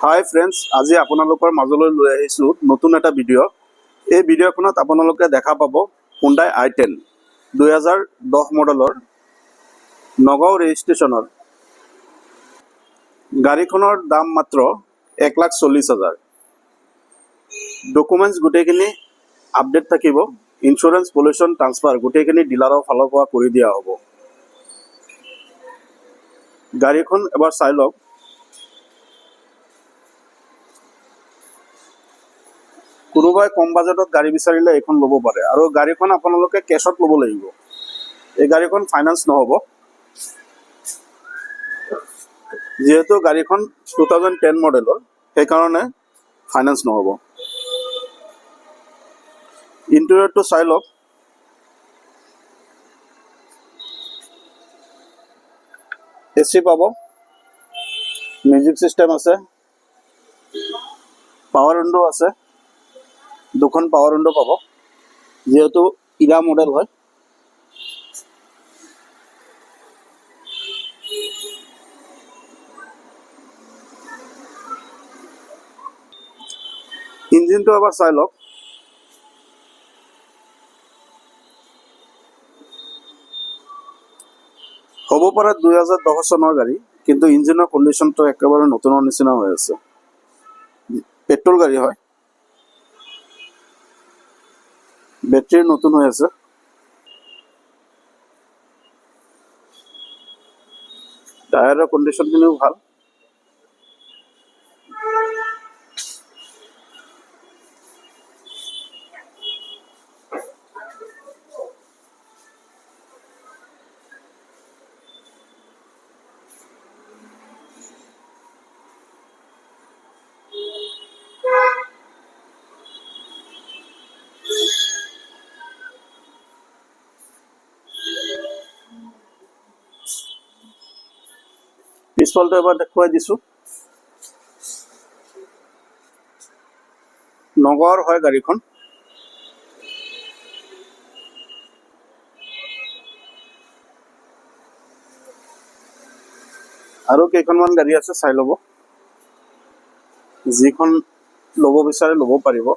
হাই friends, আজি আপোনালোকৰ মাজলৈ লৈ আহিছোঁ নতুন এটা ভিডিঅ'। এই ভিডিঅ'খনত আপোনালোকে দেখা পাব Hyundai i10 2010 মডেলৰ নগাঁও ৰেজিষ্ট্ৰেশ্যনৰ। গাড়ীখনৰ দাম মাত্ৰ 1,40,000। ডকুমেণ্টছ গোটেইখিনি আপডেট থাকিব। ইঞ্চুৰেঞ্চ, পলিউশ্যন, ট্ৰান্সফাৰ গোটেইখিনি ডিলাৰৰ ফালৰ পৰা কৰি দিয়া হ'ব। গাড়ীখন এবাৰ চাই লওক। কোনোবাই কম বাজেটত গাড়ী বিচাৰিলে এইখন ল'ব পাৰে, আৰু গাড়ীখন আপোনালোকে কেছত ল'ব লাগিব। এই গাড়ীখন ফাইনেন্স নহ'ব, যিহেতু গাড়ীখন 2010 মডেলৰ, সেইকাৰণে ফাইনেন্স নহ'ব। ইণ্টেৰিয়ৰটো চাই লওক। AC পাব, মিউজিক চিষ্টেম আছে, পাৱাৰ উইণ্ডো আছে, দুখন পাৱাৰ উইণ্ডো পাব, যিহেতু ইৰা মডেল হয়। ইঞ্জিনটো এবাৰ চাই লওক। হ'ব পাৰে 2010 চনৰ গাড়ী, কিন্তু ইঞ্জিনৰ কণ্ডিশ্যনটো একেবাৰে নতুনৰ নিচিনা হৈ আছে। পেট্ৰল গাড়ী হয়, বেটাৰী নতুন হৈ আছে। টায়াৰৰ কণ্ডিশ্যনখিনিও ভাল। পিছফালটো এবাৰ দেখুৱাই দিছোঁ। নগাঁৱৰ হয় গাড়ীখন। আৰু কেইখনমান গাড়ী আছে, চাই ল'ব। যিখন ল'ব বিচাৰে ল'ব পাৰিব।